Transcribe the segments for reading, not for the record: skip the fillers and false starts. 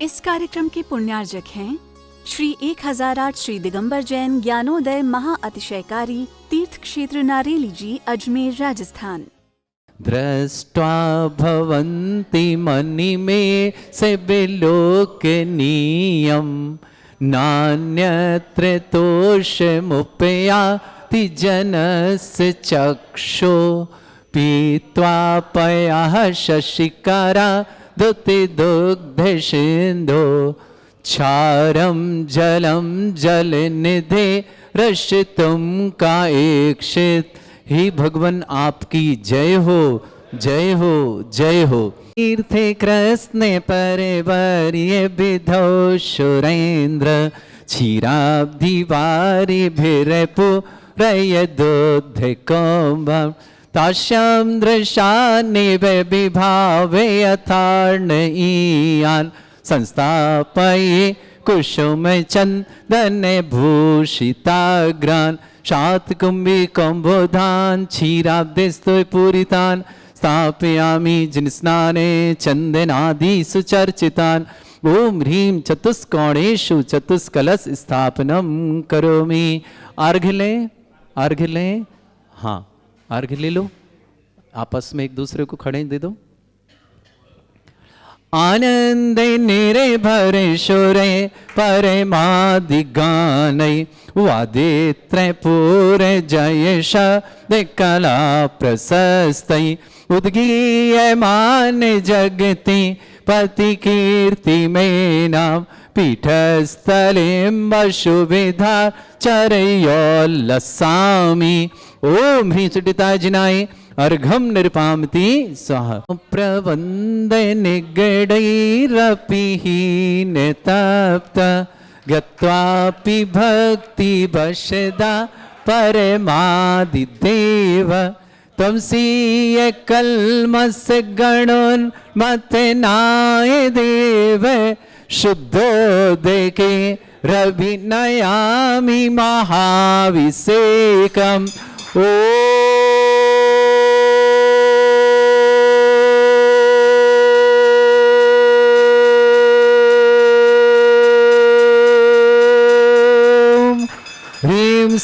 इस कार्यक्रम के पुण्यार्जक हैं श्री 1008 श्री दिगंबर जैन ज्ञानोदय महाअतिशयकारी तीर्थ क्षेत्र नारेली जी, अजमेर, राजस्थान। दृष्ट्वा भवन्ति मनिमे से विलोकनीयं नान्यत्र तोषमुपयाति जनस्य चक्षो पीत्वा पयः शशिकरा दुति दुग्ध सिन्धो क्षारं जलं जलनिधे रक्षितुं काएक्षित। हे भगवान, आपकी जय हो, जय हो, जय हो। तीर्थे कृष्णे परिवर्य विधौ सुरेन्द्र क्षीराब्धिवारिभिरपुरयदुद्धिकौम्भं तास्यां दृशानिव विभावे यथार्णयीयान् संस्थापये कुसुमचन्दन भूषिताग्रान् शातकुम्भिकम्बोधान् क्षीराब्धिस्तुपूरितान् स्थापयामि जिनस्नाने चन्दनादि सुचर्चितान्। ओम ह्रीं चतुष्कोणेषु चतुष्कलश स्थापनं करोमि। अर्घ्य लें, अर्घ्य लें। हाँ, अर्घ्य ले लो, आपस में एक दूसरे को खड़े दे दो। आनंद निर्भर सुरे परमादिगानै वादित्रयपूर जय शब्द कला प्रशस्तै उद्गीयमान जगति पति कीर्ति में नाम पीठस्थलिं वसुविधा चरयोल्लसामि। ओम ह्रीं सुटिताय जिनाय अर्घम निर्पामति स्वाहा। प्रवंद निगडैरपि हीन तप्त गत्वापि भक्ति वशदा परमादिदेव त्वमसीय कल्मष गणोन्मथनाय देव शुद्धोदके रविनयामि महाभिषेकम्। ओ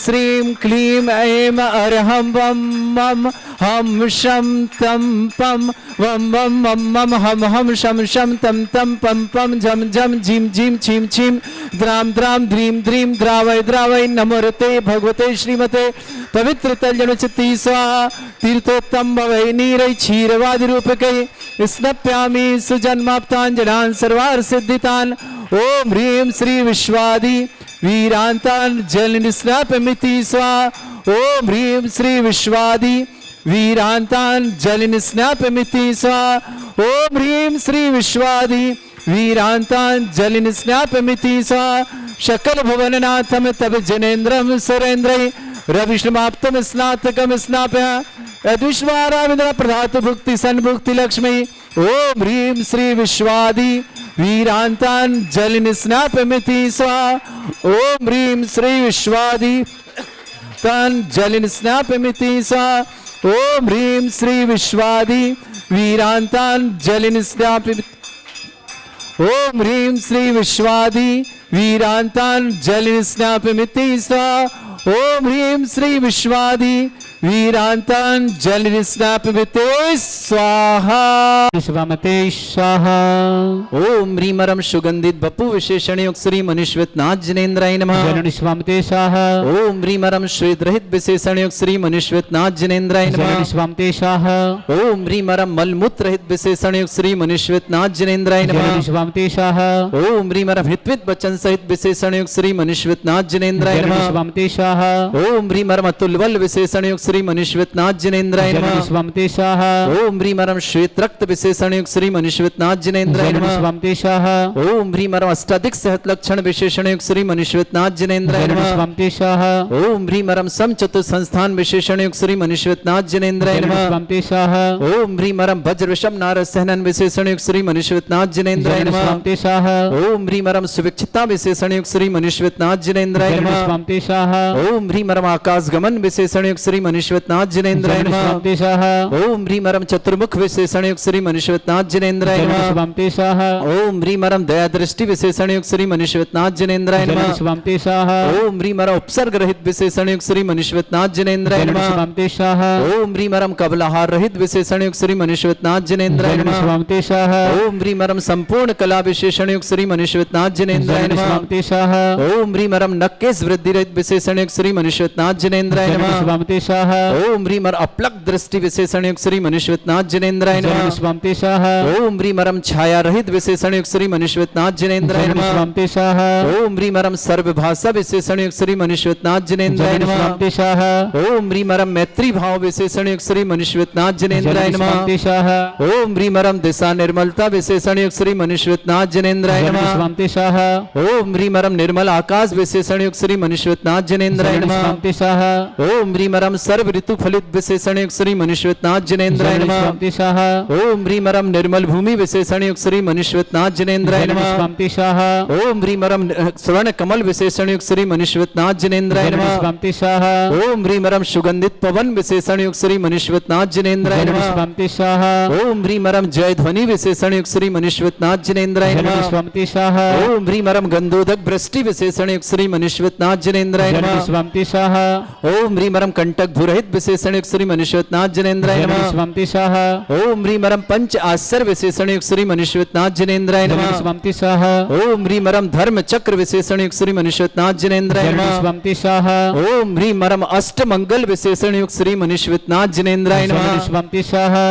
श्रीं क्लीं ऐं अर्हं वं मं हम शं तं पं वं वं मं मं हम हम शं शं तं तं पं पं झं झं झीं झीं छीं छीं द्रां द्रां द्रीं द्रीं द्रावय द्रावय नमोरते भगवते श्रीमते पवित्र तल्यनुचिति स्वाहा। तीर्थोत्तम भवै नीरै क्षीरवादि रूपकै स्नप्यामि सुजन्माप्ताञ्जनान् सर्वार्थ सिद्धितान्। ओम ह्रीं श्री विश्वादि वीरांतान जल निस्नापमिति स्वाहा। ओम ह्रीं श्री विश्वादि वीरांतान जल निस्नापमिति स्वाहा। ओम ह्रीं श्री विश्वादि वीरांतान जल निस्नापमिति स्वाहा। शकल भुवननाथम तब जनेन्द्रम सुरेन्द्रै रविष्णुमाप्तम स्नातकम स्नापय यद्विश्वाराविंद्र प्रधातु भुक्ति सन्भुक्ति लक्ष्मी। ओम ह्रीं श्री विश्वादि वीरांतान जल निस्नापमिति स्वाहा। ओम ह्रीं श्री विश्वादि तान जल निस्नापमिति स्वाहा। ओम ह्रीं श्री विश्वादि वीरांतान जल निस्नापमिति। ओम ह्रीं श्री विश्वादि वीरांतान जल निस्नापमिति स्वाहा। ओम ह्रीं श्री विश्वादि वीरांतान जल निस्नापमिति स्वाहा। शिवामते स्वाहा। ओम ह्रीमरम सुगंधित बपु विशेषणयुक्त श्री मनुष्यनाथ जनेन्द्राय नमः। शिवामते स्वाहा। ओम ह्रीमरम श्वेत रहित विशेषणयुक्त श्री मनुष्यनाथ जनेन्द्राय नमः। शिवामते स्वाहा। ओम ह्रीमरम मलमूत्र रहित विशेषणयुक्त श्री मनुष्यनाथ जनेन्द्राय नमः। शिवामते स्वाहा। ओम ह्रीमरम हित्वित वचन सहित विशेषणयुक्त श्री मनुष्यनाथ जनेन्द्राय नमः। शिवामते स्वाहा। ओम ह्रीमरम अतुलबल विशेषणयुक्त श्री मनुष्यनाथ जनेन्द्राय नमः। शिवामते स्वाहा। ओम ह्रीमरम श्वेत रक्त विशेषणयुक्त श्री मनुष्यनाथ जनेन्द्राय नमः। शिवामते स्वाहा। ओम ह्रीमरम अष्टाधिक सहत लक्षण विशेषणयुक्त श्री मनुष्यनाथ जनेन्द्राय नमः। शिवामते स्वाहा। ओम ह्रीमरम सम चतुर संस्थान विशेषणयुक्त श्री मनुष्यनाथ जनेन्द्राय नमः। शिवामते स्वाहा। ओम ह्रीमरम वज्र विषम नारद सहनन विशेषणयुक्त श्री मनुष्यनाथ जनेन्द्राय नमः। शिवामते स्वाहा। ओम ह्रीमरम सुविक्षिता विशेषणयुक्त श्री मनुष्यनाथ जनेन्द्राय नमः। शिवामते स्वाहा। ओम ह्रीमरम आकाश गमन विशेषणयुक्त श्री मनुष्यवतनाथ जिनेन्द्राय नमः। जगदीशवन्ति स्वाहा ओम ह्रीं मरम चतुर्मुख विशेषण युक्त श्री मनुष्यवतनाथ जिनेन्द्राय नमः। जगदीशवन्ति स्वाहा ओम ह्रीं मरम दया दृष्टि विशेषण युक्त श्री मनुष्यवतनाथ जिनेन्द्राय नमः। जगदीशवन्ति स्वाहा ओम ह्रीं मरम उपसर्ग रहित विशेषण युक्त श्री मनुष्यवतनाथ जिनेन्द्राय नमः। जगदीशवन्ति स्वाहा ओम ह्रीं मरम कबलाहार रहित विशेषण युक्त श्री मनुष्यवतनाथ जिनेन्द्राय नमः। जगदीशवन्ति स्वाहा ओम ह्रीं मरम संपूर्ण कला विशेषण युक्त श्री मनुष्यवतनाथ जिनेन्द्राय नमः। जगदीशवन्ति स्वाहा ओम ह्रीं मरम नक्केश वृद्धि रहित विशेषण युक्त श्री मनुष्यवतनाथ जिनेन्द्राय नमः। जगदीशवन्ति स्वाहा ओम ह्रीं मर अपलक दृष्टि विशेषण युक्त श्री मनुष्यवतनाथ जिनेन्द्राय नमः। जगदीशवन्ति स्वाहा ओम ह्रीं मरम छाया रहित विशेषण युक्त श्री मनुष्यवतनाथ जिनेन्द्राय नमः। जगदीशवन्ति स्वाहा ओम ह्रीं मरम सर्वभाषा विशेषण युक्त श्री मनुष्यवतनाथ जिनेन्द्राय नमः। जगदीशवन्ति स्वाहा ओम ह्रीं मरम मैत्री भाव विशेषण युक्त श्री मनुष्यवतनाथ जिनेन्द्राय नमः। जगदीशवन्ति स्वाहा ओम ह्रीं मरम दिशा निर्मलता विशेषण युक्त श्री मनुष्यवतनाथ जिनेन्द्राय नमः। जगदीशवन्ति स्वाहा ओम ह्रीं मरम निर्मल आकाश विशेषण युक्त श्री मनुष्यवतनाथ जिनेन्द्राय नमः। जगदीशवन्ति स्वाहा ओम ह्रीं मरम सर्व ऋतु फलित विशेषण युक्त श्री मनुष्यवतनाथ जिनेन्द्राय नमः। जगदीशवन्ति स्वाहा ओम ह्रीं मरम निर्मल भूमि विशेषण युक्त श्री मनुष्यवतनाथ जिनेन्द्राय नमः। जगदीशवन्ति स्वाहा ओम ह्रीं मरम स्वर्ण कमल विशेषण युक्त श्री मनुष्यवतनाथ जिनेन्द्राय नमः। जगदीशवन्ति स्वाहा ओम ह्रीं मरम सुगंधित पवन विशेषण युक्त श्री मनुष्यवतनाथ जिनेन्द्राय नमः। जगदीशवन्ति स्वाहा ओम ह्रीं मरम जय ध्वनि विशेषण युक्त श्री मनुष्यवतनाथ जिनेन्द्राय नमः। जगदीशवन्ति स्वाहा ओम ह्रीं मरम गंधोदक वृष्टि विशेषण युक्त श्री मनुष्यवतनाथ जिनेन्द्राय नमः। जगदीशवन्ति स्वाहा ओम ह्रीं मरम कंटक भूरहित विशेषण युक्त श्री मनुष्यवतनाथ जिनेन्द्राय नमः। जगदीशवन्ति स्वाहा ओम ह्रीं मरम पंच आश्चर्य विशेषण युक्त श्री मनुष्यवतनाथ जिनेन्द्राय नमः। जगदीशवन्ति स्वाहा ओम ह्रीं मरम धर्म चक्र विशेषण युक्त श्री मनुष्यवतनाथ जिनेन्द्राय नमः। जगदीशवन्ति स्वाहा ओम ह्रीं मरम अष्ट मंगल विशेषण युक्त श्री मनुष्यवतनाथ जिनेन्द्राय नमः। जगदीशवन्ति स्वाहा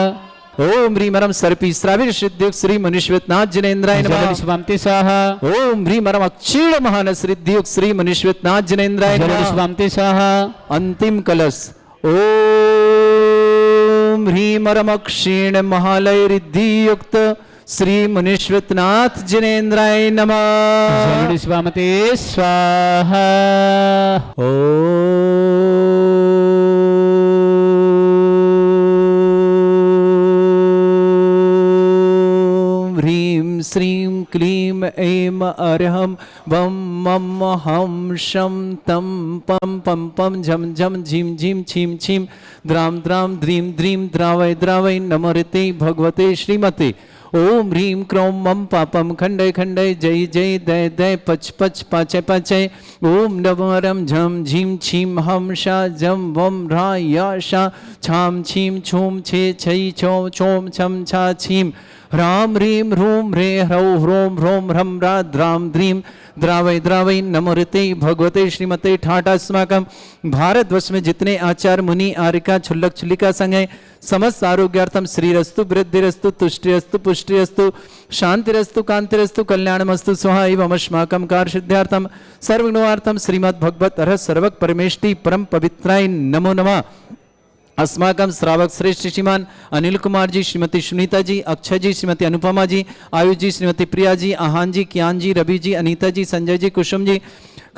ओम ह्रीं मरम सर्पी श्राविर सिद्धि युक्त श्री मनुष्यवतनाथ जिनेन्द्राय नमः। जगदीशवन्ति स्वाहा ओम ह्रीं मरम अक्षीण मानस रिद्धि युक्त श्री मनुष्यवतनाथ जिनेन्द्राय नमः। जगदीशवन्ति स्वाहा अंतिम कलश ओम ह्रीं मरम क्षीण महालय रिद्धि युक्त श्री मनुष्यवतनाथ जिनेन्द्राय नमः। जगदीशवन्ति स्वाहा ओम ह्रीं श्रीं क्लीं ऐं अर्हं वं मम हं शं तं पं पं पं झं झं झीं झीं छीं छीं द्रां द्रां द्रीं द्रीं द्रावय द्रावय नमोते भगवते श्रीमते। ओम ह्रीं क्रों मम पापम खंडय खंडय जय जय दय दय पच पच पाचय पाचय। ओम नवरम झम झीं छीं हम शा जम वम रा या शा छाम छीं छूम छे छै छो छोम छम छा छीं ह्रां ह्रीं ह्रूं ह्रे ह्रौ ह्रों ह्रों ह्रं रा द्रां द्रीं द्रावय द्रावय नमोते भगवते श्रीमते। ठाटास्माकं भारतवर्ष में जितने आचार्य मुनि आरिका छुल्लक छुल्लिका संघ है समस्त आरोग्यार्थम श्रीरस्तु वृद्धिरस्तु तुष्टिरस्तु पुष्टिरस्तु शांतिरस्तु कांतिरस्तु कल्याणमस्तु स्वाहा एवं अस्माकं कार्य सिद्ध्यार्थम सर्वगुणार्थम श्रीमद् भगवत अरह सर्वक परमेष्टि परम पवित्राय नमो नमः। अस्माकं श्रावक श्रेष्ठ श्रीमान अनिल कुमार जी, श्रीमती सुनीता जी, अक्षय जी, श्रीमती अनुपमा जी, आयुष जी, श्रीमती प्रिया जी, आहान जी, कियान जी, रवि जी, अनीता जी, संजय जी, कुसुम जी,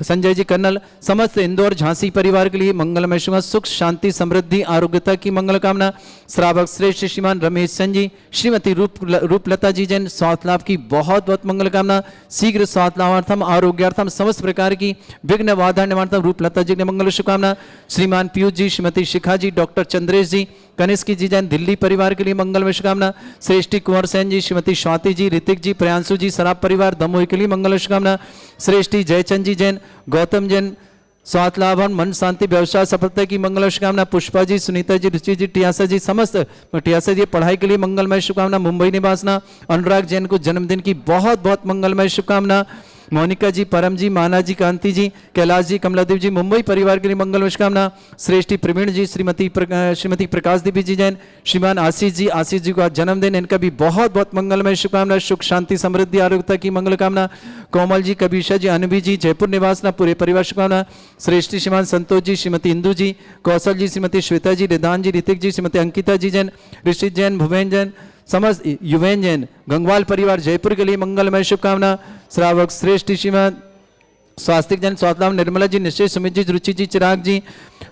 संजय जी कर्नल, समस्त इंदौर झांसी परिवार के लिए मंगलमय शुभ सुख शांति समृद्धि आरोग्यता की मंगल कामना। श्रावक श्रेष्ठ श्रीमान रमेश चंद जी, श्रीमती रूपलता जी जैन स्वास्थ्य लाभ की बहुत बहुत मंगल कामना। शीघ्र स्वास्थ्य लाभार्थम आरोग्यार्थम समस्त प्रकार की विघ्न बाधा निवारणार्थम रूपलता जी ने मंगल शुभकामना। श्रीमान पीयूष जी, श्रीमती शिखा जी, डॉक्टर चंद्रेश जी, कनिष्की जी जैन दिल्ली परिवार के लिए मंगलमय शुभकामना। श्रेष्ठी कुंवर सेन जी, श्रीमती स्वाति जी, ऋतिक जी, प्रियांशु जी, सराब परिवार दमोह के लिए मंगल शुभकामना। श्रेष्ठी जयचंद जी जैन, गौतम जैन स्वास्थ्य लाभन मन शांति व्यवसाय सफलता की मंगल शुभकामना। पुष्पा जी, सुनीता जी, रुचि जी, टियासा जी, समस्त टियासा जी पढ़ाई के लिए मंगलमय शुभकामना। मुंबई निवासना अनुराग जैन को जन्मदिन की बहुत बहुत मंगलमय शुभकामना। मोनिका जी, परम जी, माना जी, कांति जी, कैलाश जी, कमलादेव जी, मुंबई परिवार के लिए मंगल शुभकामना। श्रेष्ठी प्रवीण जी, श्रीमती प्रकाश देवी जी जैन, श्रीमान आशीष जी को आज जन्मदिन, इनका भी बहुत बहुत मंगलमय शुभकामना। सुख शांति समृद्धि आरोग्यता की मंगल कामना। कोमल जी, कबीशा जी, अनबी जी, जयपुर निवासना पूरे परिवार शुभकामना। श्रेष्ठी श्रीमान संतोष जी, श्रीमती इंदू जी, कौशल जी, श्रीमती श्वेता जी, रिदान जी, ऋतिक जी, श्रीमती अंकिता जी जैन, ऋषित जैन, भुवेन जैन, समस्त युवेन जैन, गंगवाल परिवार जयपुर के लिए मंगलमय शुभकामना। श्रावक श्रेष्ठ श्रीमान स्वास्तिक जैन स्वातलाम, निर्मला जी, निश्चय, सुमित जी, रुचि जी, चिराग जी,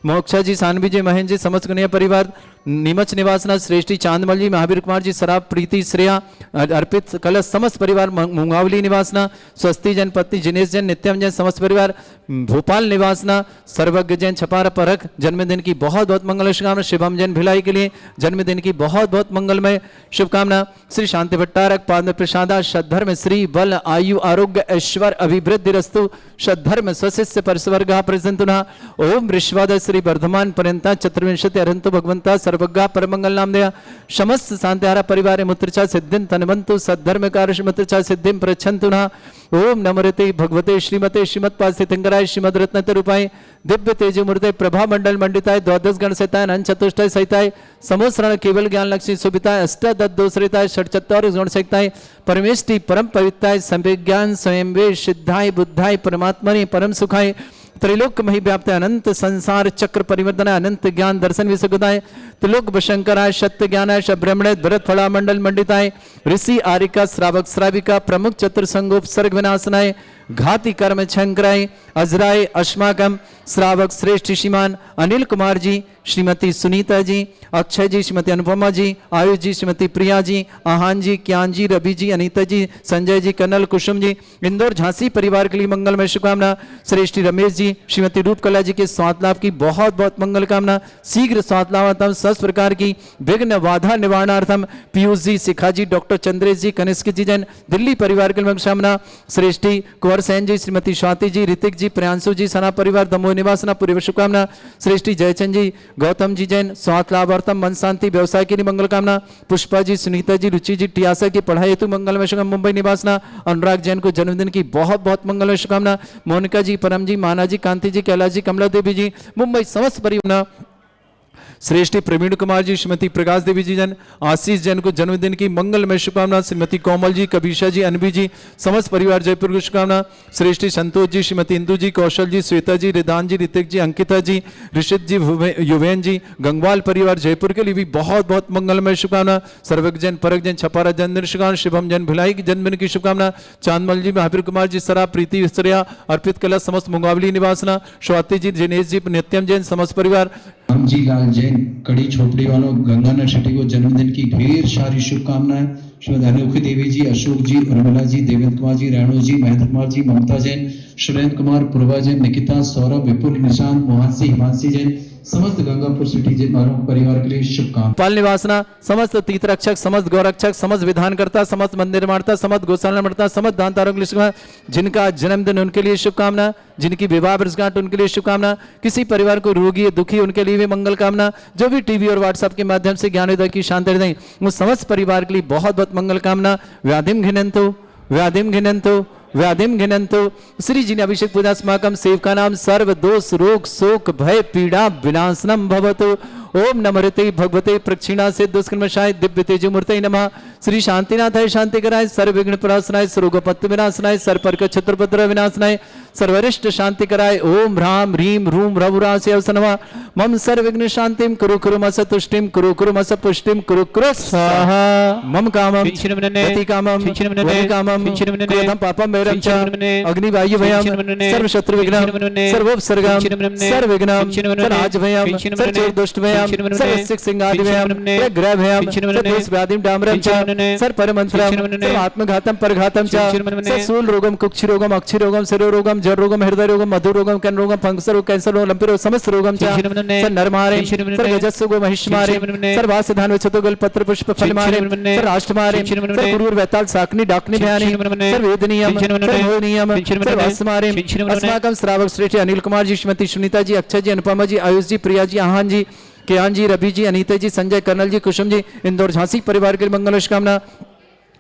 मोक्षा जी, सानवी जी, महेंद्र जी, समस्त कन्या परिवार नीमच निवासना श्रेष्ठी चांदमल जी, महावीर कुमार जी, शराब प्रीति श्रेया, अर्पित कलश समस्त परिवार, मुंगावली निवासना स्वस्ति जैन, पत्नी जिनेश जैन, नित्यम जैन, समस्त परिवार भोपाल निवासना, सर्वज्ञ जैन, छपारा परख, जन्मदिन की बहुत बहुत मंगल शुभकामना। शिवम जैन भिलाई के लिए जन्मदिन की बहुत बहुत मंगलमय शुभकामना। श्री शांति भट्टारक पाद प्रसादा, सद्धर्म श्री बल आयु आरोग्य ऐश्वर्य अभिवृद्धि रस्तु, सद्धर्म स्वशिष्य परस्वर्ग प्रसंतुना। ओम ऋष्वाद श्री वर्धमान पर्यंता चतुर्विंशति अरंतु भगवंता सर्वज्ञा परमंगल नाम दया। समस्त शांतिहारा परिवार मुत्रचा सिद्धिं तनवंतु सद्धर्म कार्य मुत्रचा सिद्धिं प्रच्छन्तु नः। ओम नमरते भगवते श्रीमते श्रीमत्पाद स्थितिंकराय श्रीमद रत्न रूपाय दिव्य तेज मूर्ते प्रभा मंडल मंडिताय द्वादश गण सहिताय अनंत चतुष्टय सहिताय समोसरण केवल ज्ञान लक्ष्मी सुभिताय अष्टादश दोषरिताय षट्चत्वारिश गुण सहिताय परमेष्टि परम पवित्राय संविज्ञान स्वयं वे सिद्धाय बुद्धाय परमात्मने परम सुखाय त्रैलोक मही व्याप्त अनंत संसार चक्र परिवर्तनाय अनंत ज्ञान दर्शन विसुखदाय त्रिलोक भशंकराय सत्य ज्ञानाय भ्रमणे भरत फला मंडल मंडिताय ऋषि आरिका श्रावक श्राविका प्रमुख चतुर्संगोप सर्ग विनाशनाय घाती कर्म छंकराय अजराय अश्माकम श्रावक श्रेष्ठ श्रीमान अनिल कुमार जी, श्रीमती सुनीता जी, अक्षय जी, श्रीमती अनुपमा जी, आयुष जी, श्रीमती प्रिया जी, आहान जी, क्यान जी, रवि जी, अनीता जी, संजय जी, कर्नल कुसुम जी, इंदौर झांसी परिवार के लिए मंगलमय शुभकामना। श्रेष्ठी रमेश जी, श्रीमती रूपकला जी के स्वास्थ्य लाभ की बहुत बहुत मंगल कामना। शीघ्र स्वास्थ्य लाभार्थम सब प्रकार की विघ्न बाधा निवारणार्थम पीयूष जी, शिखा जी, डॉक्टर चंद्रेश जी, कनिष्क जी जैन दिल्ली परिवार के लिए शुभकामना। श्रेष्ठी कुंवर सेन जी, श्रीमती स्वाति जी, ऋतिक जी, प्रियांशु जी, सना परिवार दमोह निवासना पूर्व शुभकामना। श्रेष्ठी जयचंद जी, गौतम जी जैन स्वास्थ्य लाभार्थम मन शांति व्यवसाय के लिए मंगल कामना। पुष्पा जी, सुनीता जी, रुचि जी, टियासा की पढ़ाई हेतु मंगलमय शुभकामना। मुंबई निवासना अनुराग जैन को जन्मदिन की बहुत बहुत मंगलमय शुभकामना। मोनिका जी, परम जी, माना जी, कांति जी, कैलाश जी, कमला देवी जी, मुंबई समस्त परिवार। श्रेष्ठी प्रवीण कुमार जी, श्रीमती प्रकाश देवी जी जन, आशीष जैन को जन्मदिन की मंगलमय शुभकामना। श्रीमती कोमल जी, कबीशा जी, अनबी जी, समस्त परिवार जयपुर की शुभकामना। श्रेष्ठी संतोष जी, श्रीमती इंदु जी, कौशल जी, श्वेता जी, रिदान जी, ऋतिक जी, अंकिता जी, ऋषित जी, युवेन जी, गंगवाल परिवार जयपुर के लिए भी बहुत बहुत मंगलमय शुभकामना। सर्वज्ञ जैन, परक जैन, छपारा जन्मदिन शुभकामना। शिवम जैन भिलाई की जन्मदिन की शुभकामना। चांदमल जी, महावीर कुमार जी, सरा प्रीति विस्तरिया, अर्पित कला समस्त मुंगावली निवासना। स्वाति जी, जिनेश जी, नित्यम जैन, समस्त परिवार। रामजी लाल जैन कड़ी झोपड़ी वालों गंगानगर सिटी को जन्मदिन की ढेर सारी शुभकामनाएं। श्रीमती अनोखी देवी जी, अशोक जी, उर्मिला जी, देवेंद्र कुमार जी, रेणु जी, महेंद्र कुमार जी, ममता जैन, सुरेंद्र कुमार, पूर्वा जैन, निकिता, सौरभ, विपुल, निशांत, मोहन हिमांशी जैन, समस्त गंगापुर सिटी जैन परिवार के लिए शुभकामनाएं। पाल निवासना, समस्त तीर्थ रक्षक, समस्त गौरक्षक, समस्त विधानकर्ता, समस्त मंदिर निर्माता, समस्त गौशाला निर्माता, समस्त दान तारों के लिए शुभकामना। जिनका जन्मदिन उनके लिए शुभकामना। जिनकी विवाह वर्षगांठ उनके लिए शुभकामना। किसी परिवार को रोगी दुखी उनके लिए भी मंगल कामना। जो भी टीवी और व्हाट्सएप के माध्यम से ज्ञान हृदय की शांति हृदय वो समस्त परिवार के लिए बहुत बहुत मंगल कामना। व्याधिम घिनंतु, व्याधिम घिनंतु, व्याधिम घिनंतु। श्री जी ने अभिषेक पूजा स्माकम सेवका नाम सर्व दोष रोग शोक भय पीड़ा विनाशनम भवतु। ओम नमरते भगवते प्रक्षिणा से दुष्कर्मशाय दिव्य तेजमूर्ते नमः। श्री शांतिनाथाय शांति कराय सर्व विघ्न प्रणाशनाय सर्वोपत्ति विनाशनाय सर्वपर्क छत्रपत्र विनाशनाय सर्वरिष्ट शांति कराय। ओम ह्राम ह्रीम रूम रघुरासे अवसनवा मम सर्व विघ्न शांतिम कुरु कुरु मस तुष्टिम कुरु कुरु मस पुष्टिम कुरु कुरु स्वाहा। मम कामम गति कामम वै कामम क्रोधम पापम वैरम च अग्नि वायु भयम सर्व शत्रु विघ्नम सर्वोपसर्गम सर्व विघ्नम सर्वराज भयम सर्व दुष्ट भयम सर्व सिख सिंगादि भयम ग्रह भयम सर्व व्याधिम डामरम च सर्व परमंत्रम सर्व आत्मघातम परघातम च सर्व सूल रोगम कुक्षि रोगम अक्षि रोगम शिरो रोगम जर रोगम हृदय रोगम मधुर रोगम कर्ण रोगम फंगस रोग कैंसर रोग लंपी रोग समस्त रोगम च सर्व नर मारे सर्व गजस्सु गो महिष मारे सर्व आसिधान विचतुगल पत्र पुष्प फल मारे सर्व अष्ट मारे सर्व गुरुर वैताल साकनी डाकनी भयानी सर्व वेद नियम सर्व मोह नियम सर्व अस मारे अस्माकम श्रावक श्रेष्ठ अनिल कुमार जी, श्रीमती सुनीता जी, अक्षय जी, अनुपमा जी, आयुष जी, प्रिया जी, आहान जी, कियान जी, रवि जी, अनीता जी, संजय, कर्नल जी, कुसुम जी, इंदौर झांसी परिवार के लिए मंगल शुभकामना।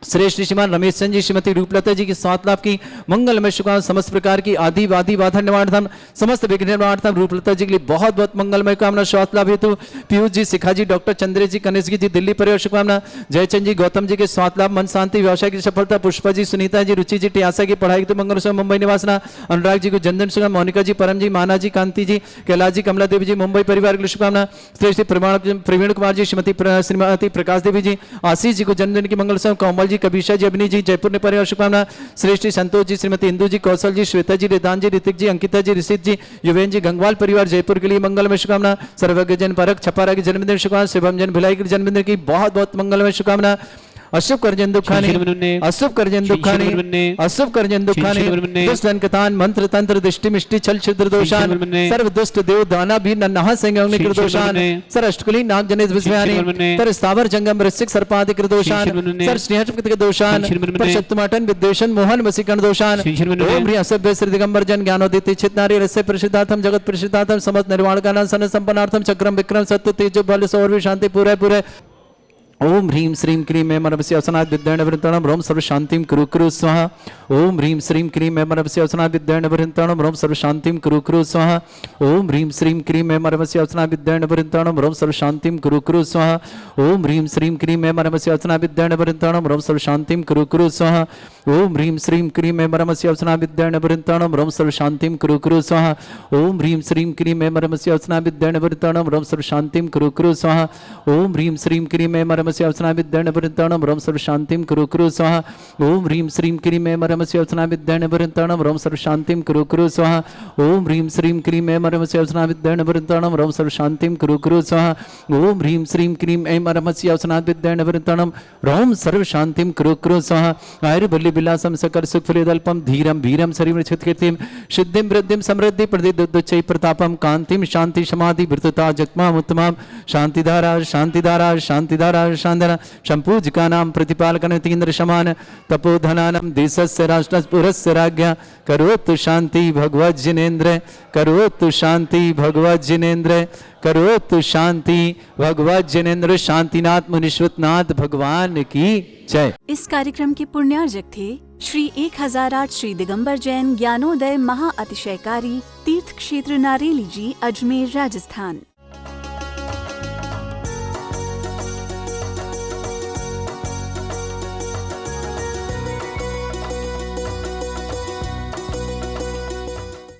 श्रेष्ठ श्रीमान रमेश चंद जी, श्रीमती रूपलता जी की स्वास्थ्य लाभ की मंगलमय शुभकामना। समस्त प्रकार की आदि वादी बाधा निवारणार्थम समस्त विघ्न निवारणार्थम रूपलता जी के लिए बहुत बहुत मंगलमय कामना। स्वास्थ्य लाभ हेतु पीयूष जी, शिखा जी, डॉक्टर चंद्रेश जी, कनिष्क जी, दिल्ली परिवार शुभकामना। जयचंद जी, गौतम जी के स्वास्थ्य लाभ मन शांति व्यवसाय की सफलता। पुष्पा जी, सुनीता जी, रुचि जी, टियासा की पढ़ाई हेतु मंगल शुभ मुंबई निवासना। अनुराग जी को जन्मदिन शुभकामना। मोनिका जी, परम जी, माना जी, कांति जी, कैलाश जी, कमला देवी जी, मुंबई परिवार के लिए शुभकामना। श्रेष्ठ प्रवीण कुमार जी, श्रीमती प्रकाश देवी जी, आशीष जी को जन्मदिन की मंगल शुभ। कोमल जी, कबीशा जी, अभिनी जी, जयपुर ने परिवार शुभकामना। श्रेष्ठ जी, संतोष जी, श्रीमती इंदु जी, कौशल जी, श्वेता जी, रिदान जी, ऋतिक जी, अंकिता जी, ऋषित जी, युवेन जी, गंगवाल परिवार जयपुर के लिए मंगलमय शुभकामना। सर्वज्ञ जन परख छपारा की जन्मदिन शुभकामना। शिवम जन भिलाई के जन्मदिन की बहुत बहुत मंगलमय शुभकामना। अशुभ करजन दुखानी, अशुभ करजन दुखानी, अशुभ करजन दुखानी, दुष्ट कतान मंत्र तंत्र दृष्टि मिष्टि छल छिद्र दोषान, सर्व दुष्ट देव दाना भी नन्हा संग अग्नि दोषान, सर अष्टकुली नाग जनित विस्मयानि, तर स्थावर जंगम वृश्चिक सर्पादि दोषान, सर स्नेहचकृत के दोषान, पर शत्रुमाटन विद्वेषण मोहन वसीकरण दोषान। ओम ह्रीं असभ्य श्री दिगंबर जन ज्ञानोदित चित नारी रस्य प्रसिद्धार्थम जगत प्रसिद्धार्थम समस्त निर्वाण का सन संपन्नार्थम चक्रम विक्रम सत्य तेज बल सौर भी शांति पूरे पूरे। ओम ह्रीं श्रीं क्रीं मे मनवस्य अवसनात् विद्येन वृंतणम रोम सर्व शांतिम कुरु कुरु स्वाहा। ओम ह्रीं श्रीं क्रीं मे मनवस्य अवसनात् विद्येन वृंतणम रोम सर्व शांतिम कुरु कुरु स्वाहा। ओम ह्रीं श्रीं क्रीं मे मनवस्य अवसनात् विद्येन वृंतणम रोम सर्व शांतिम कुरु कुरु स्वाहा। ओम ह्रीं श्रीं क्रीं मे मनवस्य अवसनात् विद्येन वृंतणम रोम सर्व शांतिम कुरु कुरु स्वाहा। ओम ह्रीं श्रीं क्रीं मे मनवस्य अवसनात् विद्येन वृंतणम रोम सर्व शांतिम कुरु कुरु स्वाहा। ओम ह्रीं श्रीं क्रीं मे मनवस्य अवसनात् विद्येन वृंतणम रोम सर्व शांतिम कुरु कुरु स्वाहा। ओम ह्रीं श्रीं क्रीं मे मनवस्य अवसनात् विद्येन वृंतणम रोम सर्व शांतिम कुरु कुरु स्वाहा। ओम ह्रीं श्रीं क्रीं मे मनवस्य अवसनात् विद्येन वृंतणम रोम सर्व शांतिम कुरु कुरु स्वाहा। ओम ह्रीं श्रीं क्रीं मे मनवस्य अवसनात् विद्येन वृंतणम रोम सर्व शांतिम कुरु कुरु स्वाहा। ओम ह्रीं श्रीं क्रीं मे मनवस्य अवसनात् विद्येन वृंतणम रोम सर्व शांतिम कुरु कुरु स्वाहा। आयुर्बल्ली विलासम सकल सुख फलिदल्पम धीरम वीरम शरीर चित्कीर्तिम सिद्धिं वृद्धिं समृद्धि प्रदिदुच्चै प्रतापम कांतिम शांति समाधि वृतता जगमाम उत्तमाम शांतिधारा शांतिधारा शांतिधारा शांतिधारा शंपूजिका नाम प्रतिपालकन तीन्द्र समान तपोधनानम देशस्य राष्ट्रपुरस्य राज्ञा करोतु शांति भगवत जिनेन्द्र करोतु शांति भगवत जिनेन्द्र करोतु शांति भगवत जिनेन्द्र। शांतिनाथ मुनीश्वरनाथ भगवान की जय। इस कार्यक्रम के पुण्यार्जक थे श्री 1008 श्री दिगंबर जैन ज्ञानोदय महाअतिशयकारी तीर्थ क्षेत्र नारेली जी, अजमेर, राजस्थान।